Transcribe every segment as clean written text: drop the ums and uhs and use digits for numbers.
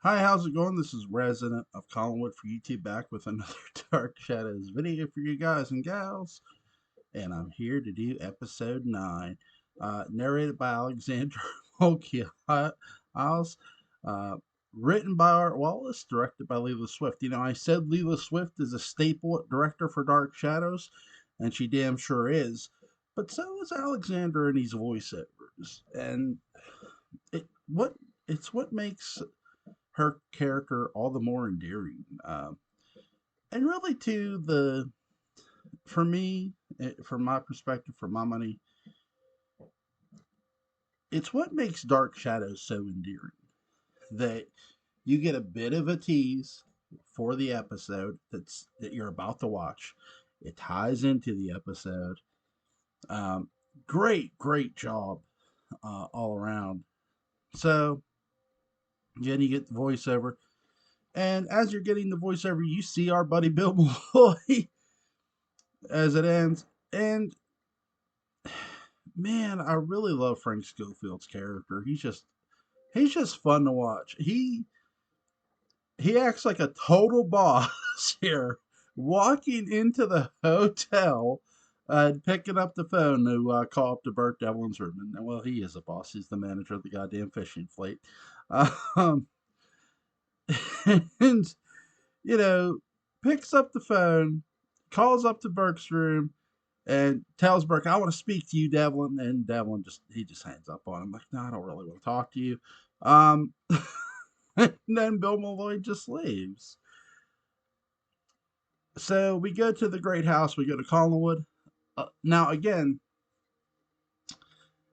Hi, how's it going? This is Resident of Collinwood for YouTube back with another Dark Shadows video for you guys and gals. And I'm here to do episode 9, narrated by Alexander Molkios, uh, written by Art Wallace, directed by Leela Swift. You know, I said Leela Swift is a staple director for Dark Shadows, and she damn sure is. But so is Alexander and his voiceovers. And it what it's what makes her character all the more endearing. And really, too, for me, from my perspective, for my money, it's what makes Dark Shadows so endearing. That you get a bit of a tease for the episode that you're about to watch. It ties into the episode. Um, great job all around. So, then you get the voiceover. And as you're getting the voiceover, you see our buddy Bill Malloy as it ends. And man, I really love Frank Schofield's character. He's just fun to watch. He acts like a total boss here, walking into the hotel and picking up the phone to call up to Burt Devlin's room. And well, he is a boss. He's the manager of the goddamn fishing fleet. Um, and you know, picks up the phone, calls up to Burke's room, and tells Burke, "I want to speak to you, Devlin." And Devlin just hangs up on him, like, "No, I don't really want to talk to you." Um, and then Bill Malloy just leaves. So we go to the Great House. We go to Collinwood. Now again,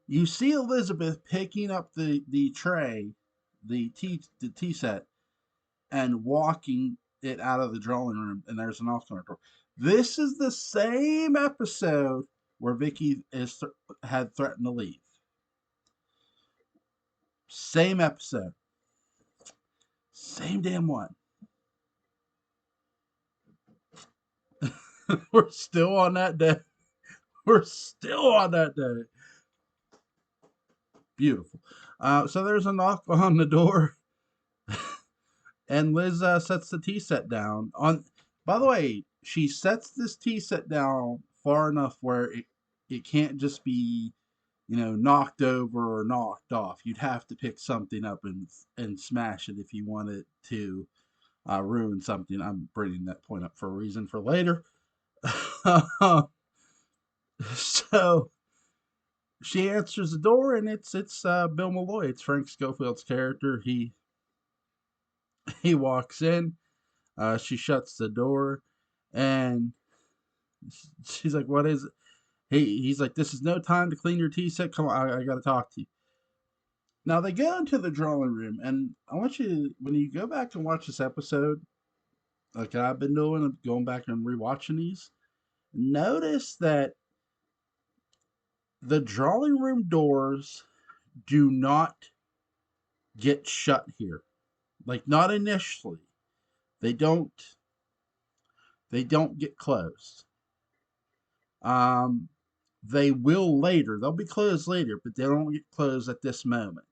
you see Elizabeth picking up the tray, the tea set, and walking it out of the drawing room. And there's an knock on her door. This is the same episode where Vicky had threatened to leave. Same episode. Same damn one. We're still on that day. We're still on that day. Beautiful. So there's a knock on the door, and Liz sets the tea set down. By the way, she sets this tea set down far enough where it can't just be, knocked over or knocked off. You'd have to pick something up and smash it if you wanted to ruin something. I'm bringing that point up for a reason for later. So she answers the door, and it's Bill Malloy. It's Frank Schofield's character. He walks in. She shuts the door, and she's like, "What is it?" He's like, "This is no time to clean your tea set. Come on, I got to talk to you." Now they go into the drawing room, and I want you, when you go back and watch this episode, like I've been doing, going back and rewatching these, notice that the drawing room doors do not get shut here. Like, not initially. They don't they don't get closed. Um they will later. They'll be closed later, but they don't get closed at this moment.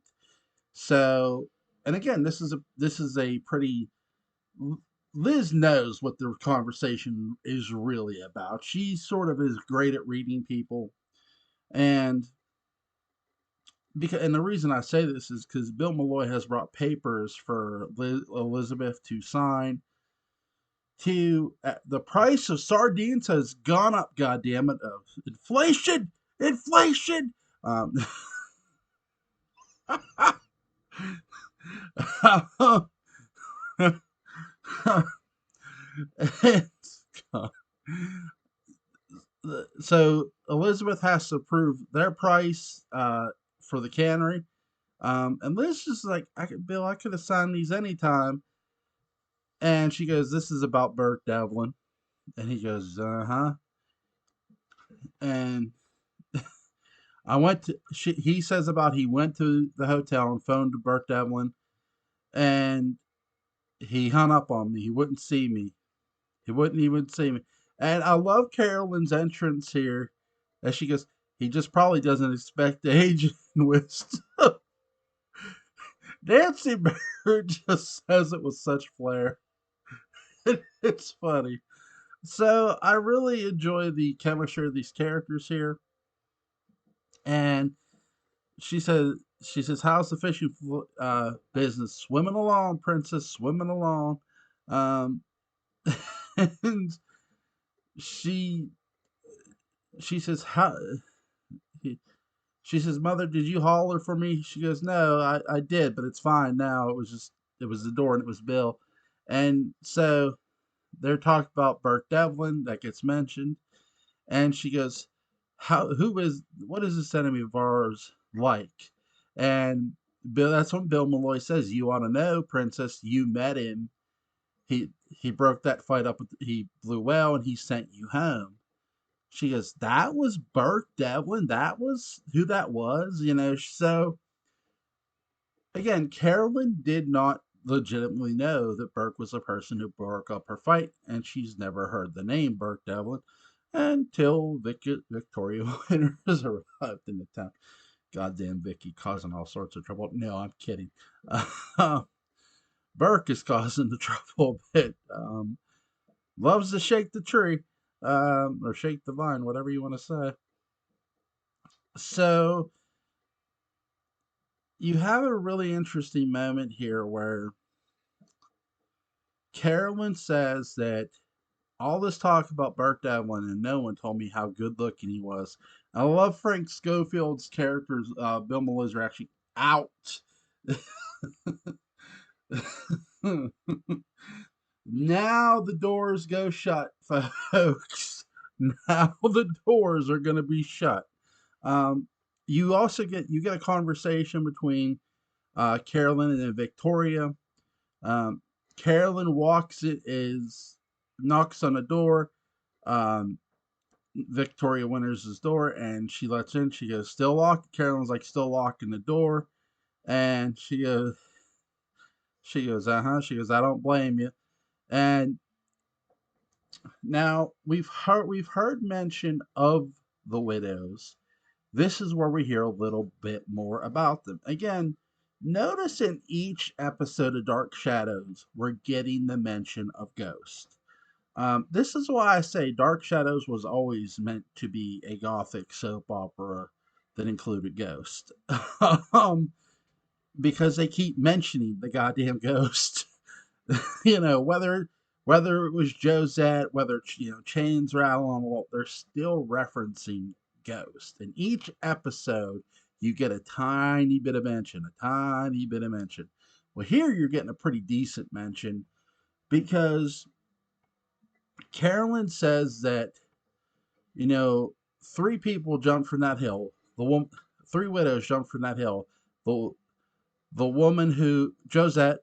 So, and again, this is a pretty Liz knows what the conversation is really about. She sort of is great at reading people, and the reason I say this is because Bill Malloy has brought papers for Elizabeth to sign. The price of sardines has gone up. God damn it! Of inflation. Um, so Elizabeth has to approve their price for the cannery. And Liz is like, Bill, I could have signed these anytime. And she goes, "This is about Burke Devlin." And he goes, "Uh huh." And he says about he went to the hotel and phoned to Burke Devlin, and he hung up on me. He wouldn't see me. He wouldn't even see me. And I love Carolyn's entrance here as she goes, "He just probably doesn't expect the agent with Nancy Bird just says it with such flair. It's funny. So I really enjoy the chemistry of these characters here. And she says, "How's the fishing business? Swimming along, princess, swimming along." Um, and she she says, "How?" She says, "Mother, did you holler for me?" She goes, "No, I did, but it's fine now. It was the door and it was Bill." And so they're talking about Burke Devlin that gets mentioned, and she goes, what is this enemy of ours like?" And that's when Bill Malloy says, "You want to know, princess, you met him. He broke that fight up he blew well and he sent you home." She goes, "That was Burke Devlin. That was who that was, you know." So again, Carolyn did not legitimately know that Burke was the person who broke up her fight, and she's never heard the name Burke Devlin until Victoria Winters arrived in the town. Goddamn Vicky causing all sorts of trouble. No, I'm kidding. Uh, Burke is causing the trouble a bit. Loves to shake the tree, or shake the vine, whatever you want to say. So you have a really interesting moment here where Carolyn says that all this talk about Burke Devlin and no one told me how good looking he was. I love Frank Schofield's characters. Bill Malloy's are actually out. Now the doors go shut, folks. Now the doors are going to be shut. Um, you also get a conversation between Carolyn and then Victoria. Um, Carolyn knocks on the door. Um, Victoria Winters' door, and she lets in. She goes, "Still locked." Carolyn's like, "Still locking the door," and she goes, "Uh huh." She goes, "I don't blame you." And now we've heard mention of the widows. This is where we hear a little bit more about them. Again, notice in each episode of Dark Shadows, we're getting the mention of Ghost. This is why I say Dark Shadows was always meant to be a gothic soap opera that included Ghost. um, because they keep mentioning the goddamn Ghost. Whether it was Josette, whether it's, chains rattle on the wall, they're still referencing Ghost. In each episode, you get a tiny bit of mention, a tiny bit of mention. Well, here you're getting a pretty decent mention because Carolyn says that, you know, three people jumped from that hill. Three widows jumped from that hill. The the woman who Josette,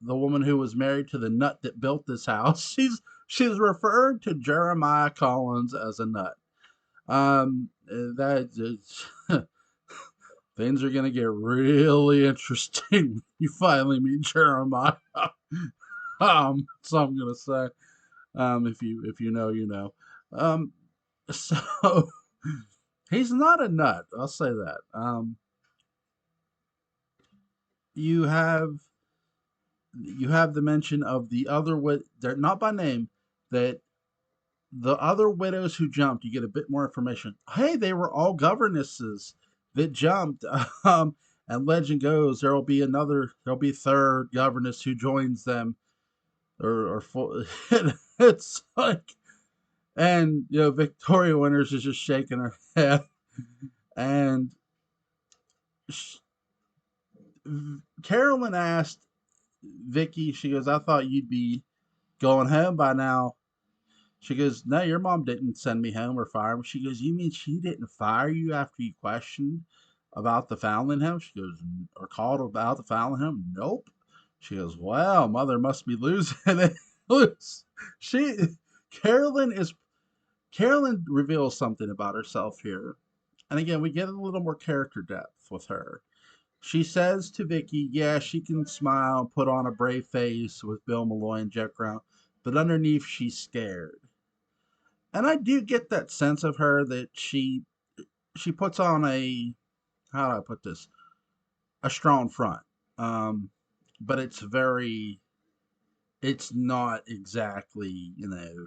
the woman who was married to the nut that built this house. She's referred to Jeremiah Collins as a nut. That is, things are gonna get really interesting when you finally meet Jeremiah. So I'm gonna say, if you know, you know. So he's not a nut. I'll say that. You have the mention of the other they're not by name, that the other widows who jumped, you get a bit more information. Hey, they were all governesses that jumped. And legend goes there'll be a third governess who joins them, or it's like, and Victoria Winters is just shaking her head, and Carolyn asked Vicky, she goes, "I thought you'd be going home by now." She goes, "No, your mom didn't send me home or fire me." She goes, "You mean she didn't fire you after you questioned about the Foundling home?" She goes, "Or called about the Foundling home?" "Nope." She goes, "Well, mother must be losing it." she Carolyn is Carolyn reveals something about herself here. And again, we get a little more character depth with her. She says to Vicky, yeah, she can smile and put on a brave face with Bill Malloy and Jack Brown, but underneath she's scared. And I do get that sense of her that she puts on a, how do I put this, a strong front. Um, but it's not exactly,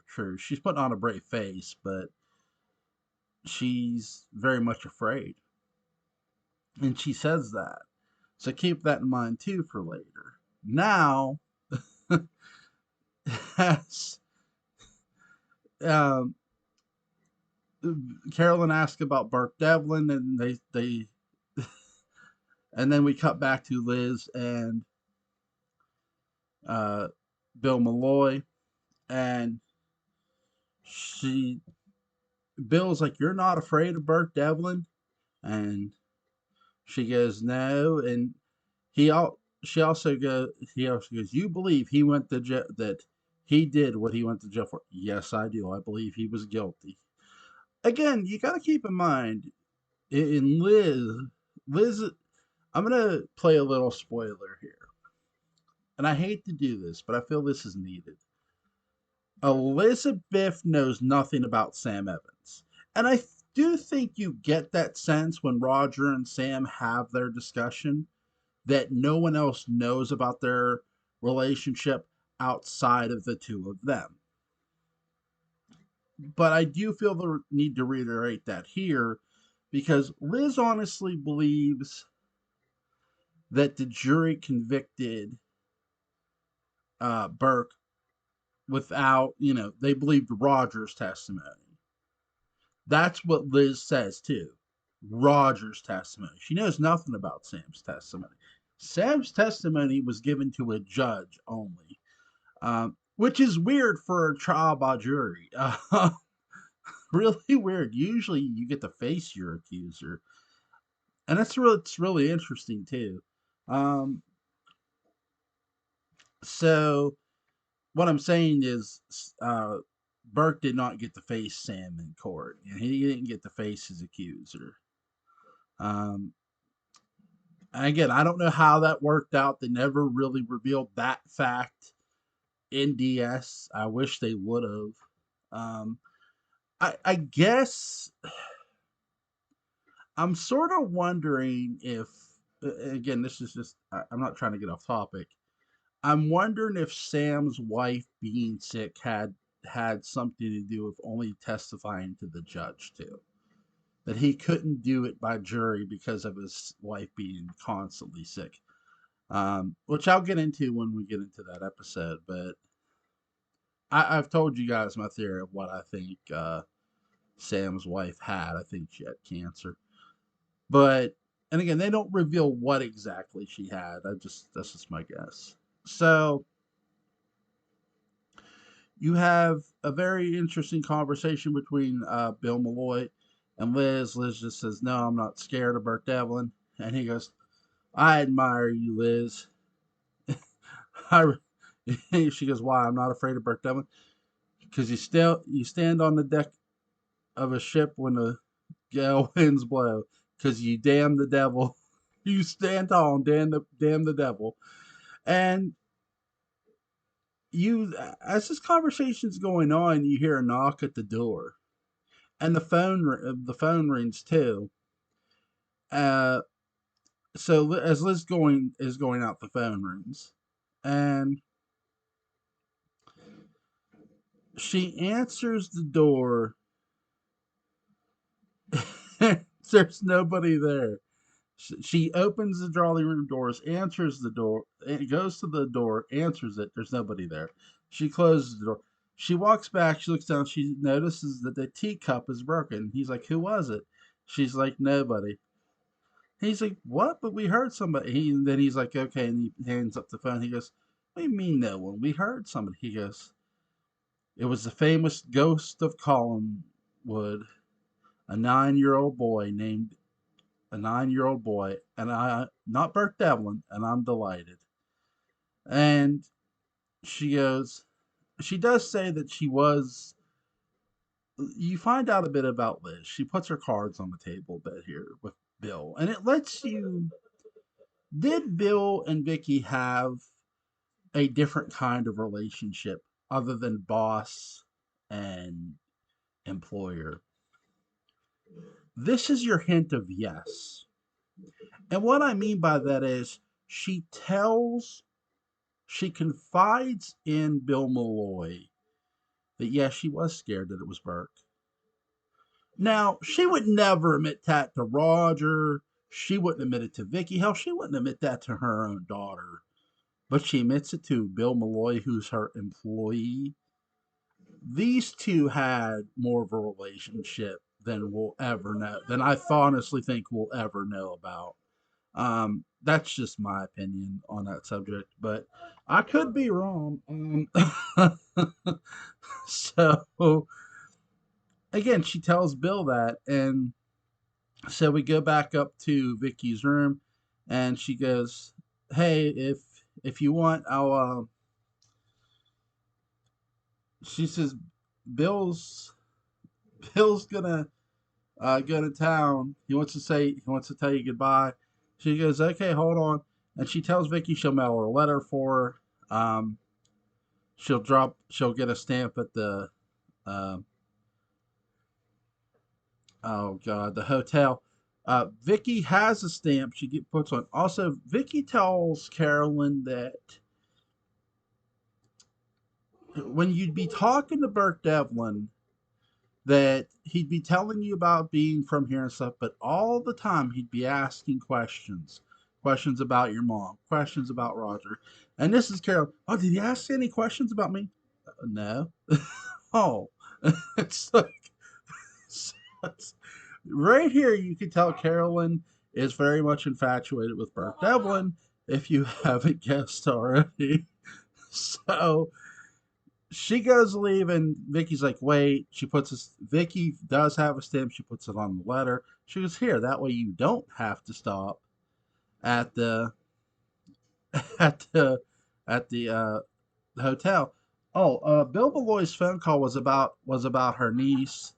true. She's putting on a brave face, but she's very much afraid. And she says that. So keep that in mind too for later. Now, as um, Carolyn asked about Burke Devlin, and they and then we cut back to Liz and uh, Bill Malloy, and she Bill's like, "You're not afraid of Burke Devlin?" And she goes, "No." And he all he also goes, "You believe he went to jail, that he did what he went to jail for?" "Yes, I do. I believe he was guilty." Again, you got to keep in mind, in Liz, I'm gonna play a little spoiler here, and I hate to do this, but I feel this is needed. Elizabeth knows nothing about Sam Evans. And I do think you get that sense when Roger and Sam have their discussion that no one else knows about their relationship outside of the two of them. But I do feel the need to reiterate that here because Liz honestly believes that the jury convicted Burke without, they believed Roger's testimony. That's what Liz says too. Roger's testimony. She knows nothing about Sam's testimony. Sam's testimony was given to a judge only, which is weird for a trial by jury. Really weird. Usually you get to face your accuser, and it's really interesting too. Um, so what I'm saying is, Burke did not get to face Sam in court, and he didn't get to face his accuser. Um, again, I don't know how that worked out. They never really revealed that fact in DS. I wish they would have. I guess I'm sort of wondering if, again, this is just, I'm not trying to get off topic. I'm wondering if Sam's wife being sick had something to do with only testifying to the judge too. That he couldn't do it by jury because of his wife being constantly sick. Which I'll get into when we get into that episode. But I've told you guys my theory of what I think Sam's wife had. I think she had cancer. But, and again, they don't reveal what exactly she had. That's just my guess. So you have a very interesting conversation between Bill Malloy and Liz. Liz just says, "No, I'm not scared of Burke Devlin." And he goes, "I admire you, Liz." I, she goes, "Why? I'm not afraid of Burke Devlin." "Because you stand on the deck of a ship when the gale winds blow. Because you damn the devil. You stand tall and damn the devil." And as this conversation's going on, you hear a knock at the door, and the phone rings too. Uh, so as Liz going out, the phone rings, and she answers the door. There's nobody there. She opens the drawing room doors, answers the door, goes to the door, answers it. There's nobody there. She closes the door. She walks back. She looks down. She notices that the teacup is broken. He's like, "Who was it?" She's like, "Nobody." He's like, "What? But we heard somebody." Then he's like, "Okay," and he hands up the phone. He goes, "What do you mean no one? We heard somebody." He goes, "It was the famous ghost of Collinwood, a 9-year-old boy named a 9-year-old boy, and I, not Burke Devlin, and I'm delighted." And she goes, she does say that she was. You find out a bit about Liz. She puts her cards on the table a bit here with Bill, and it lets you. Did Bill and Vicky have a different kind of relationship other than boss and employer? This is your hint of yes. And what I mean by that is she confides in Bill Malloy that yes, she was scared that it was Burke. Now, she would never admit that to Roger. She wouldn't admit it to Vicky. Hell, she wouldn't admit that to her own daughter. But she admits it to Bill Malloy, who's her employee. These two had more of a relationship than we'll ever know, than I honestly think we'll ever know about. That's just my opinion on that subject, but I could be wrong. So again, she tells Bill that, and so we go back up to Vicky's room, and she goes, "Hey, if you want, I'll." She says, "Bill's Bill's gonna go to town. He wants to tell you goodbye." She goes, "Okay, hold on," and she tells Vicky she'll mail her a letter for her. She'll get a stamp at the uh, oh god, the hotel. Vicky has a stamp puts on. Also, Vicky tells Carolyn that when you'd be talking to Burke Devlin, that he'd be telling you about being from here and stuff, but all the time he'd be asking questions about your mom, questions about Roger. And this is Carolyn. Oh, did he ask any questions about me? No. Oh, it's like it's, right here you can tell Carolyn is very much infatuated with Burke Devlin, if you haven't guessed already. So she goes to leave, and Vicky's like, wait. Vicky does have a stamp. She puts it on the letter. She goes, here, that way you don't have to stop at the at the at the hotel. Oh, Bill Malloy's phone call was about her niece,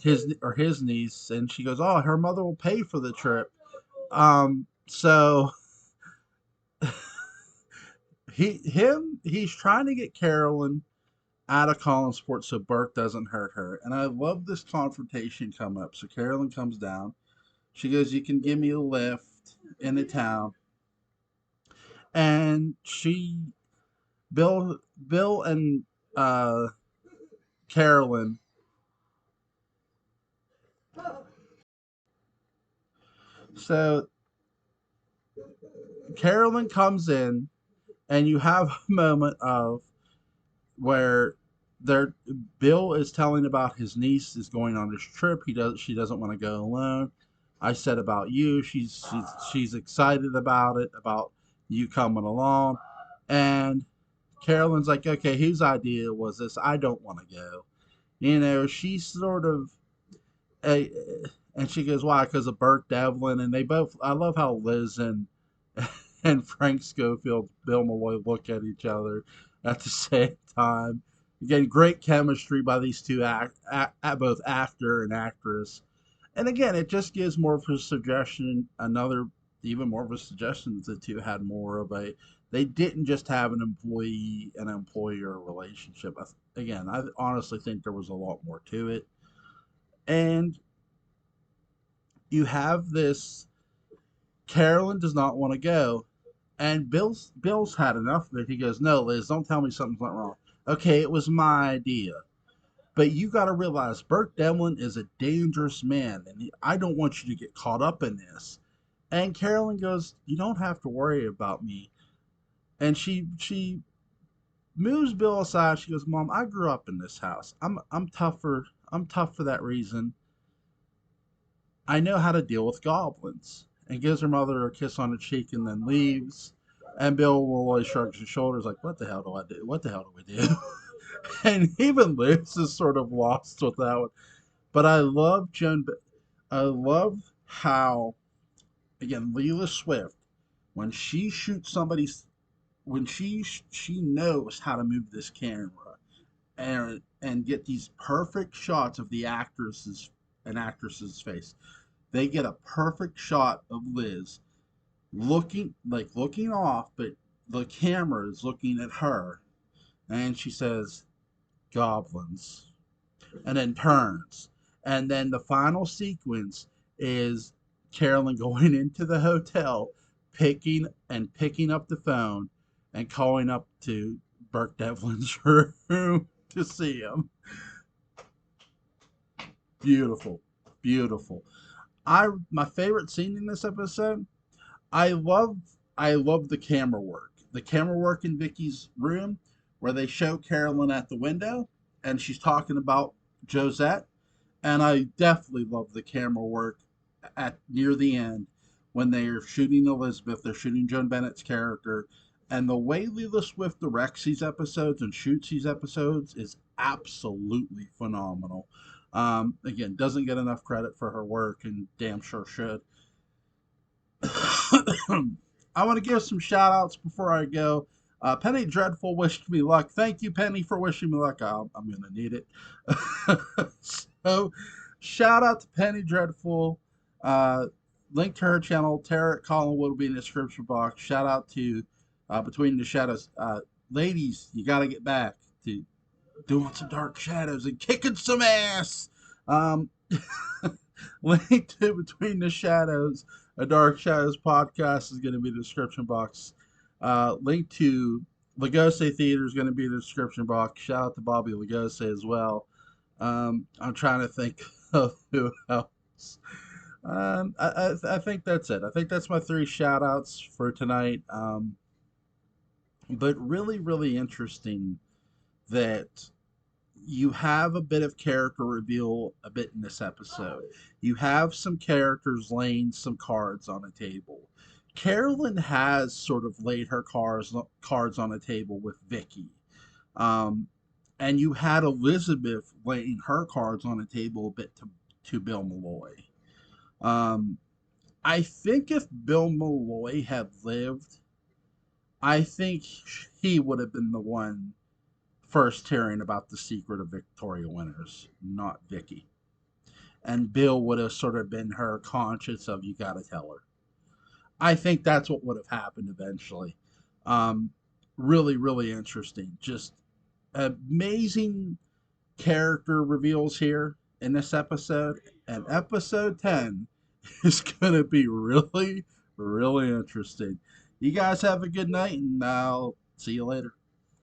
his niece, and she goes, "Oh, her mother will pay for the trip." So he's trying to get Carolyn out of Collinsport so Burke doesn't hurt her, and I love this confrontation come up. So Carolyn comes down. She goes, "You can give me a lift into town," and Bill and uh, Carolyn. So Carolyn comes in, and you have a moment of where there Bill is telling about his niece is going on this trip. She doesn't want to go alone. I said about you. She's excited about it, about you coming along. And Carolyn's like, okay, whose idea was this? I don't want to go. She's sort of a, and she goes, why? Because of Burke Devlin, and they both. I love how Liz and Frank Schofield, Bill Malloy look at each other at the same time. Again, great chemistry by these two both actor and actress. And again, it just gives more of a suggestion, even more of a suggestion that the two had more of a, they didn't just have an employee and employer relationship. Again, I honestly think there was a lot more to it. And you have this, Carolyn does not want to go. And Bill's had enough of it. He goes, "No, Liz, don't tell me something's not wrong. Okay, it was my idea, but you got to realize Burke Devlin is a dangerous man, and I don't want you to get caught up in this." And Carolyn goes, "You don't have to worry about me." And she moves Bill aside. She goes, "Mom, I grew up in this house. I'm tougher. I'm tough for that reason. I know how to deal with goblins." And gives her mother a kiss on the cheek and then leaves. And Bill Malloy shrugs his shoulders like, what the hell do I do? What the hell do we do? And even Liz is sort of lost with that one. But I love how, again, Leela Swift, when she shoots somebody's, when she knows how to move this camera and get these perfect shots of the actress's face. They get a perfect shot of Liz looking off, but the camera is looking at her, and she says, "Goblins," and then turns, and then the final sequence is Carolyn going into the hotel, picking up the phone and calling up to Burke Devlin's room to see him. Beautiful, beautiful. My favorite scene in this episode. I love I love the camera work. The camera work in Vicky's room where they show Carolyn at the window and she's talking about Josette. And I definitely love the camera work at near the end when they're shooting Elizabeth, they're shooting Joan Bennett's character, and the way Lila Swift directs these episodes and shoots these episodes is absolutely phenomenal. Again, doesn't get enough credit for her work, and damn sure should. I want to give some shout outs before I go. Penny Dreadful wished me luck. Thank you, Penny, for wishing me luck. I'm going to need it. So, shout out to Penny Dreadful. Link to her channel, Tarot Collinwood, will be in the description box. Shout out to Between the Shadows. Ladies, you got to get back to doing some Dark Shadows and kicking some ass. Link to Between the Shadows, a Dark Shadows podcast, is going to be in the description box. Link to Lagose Theater is going to be in the description box. Shout out to Bobby Lagose as well. I'm trying to think of who else. I think that's it. I think that's my 3 shout outs for tonight. But really, really interesting that you have a bit of character reveal a bit in this episode. You have some characters laying some cards on a table. Carolyn has sort of laid her cards on a table with Vicky. And you had Elizabeth laying her cards on a table a bit to Bill Malloy. I think if Bill Malloy had lived, I think he would have been the one first hearing about the secret of Victoria Winters, not Vicky. And Bill would have sort of been her conscience of, you got to tell her. I think that's what would have happened eventually. Really, really interesting. Just amazing character reveals here in this episode. And episode 10 is going to be really, really interesting. You guys have a good night, and I'll see you later.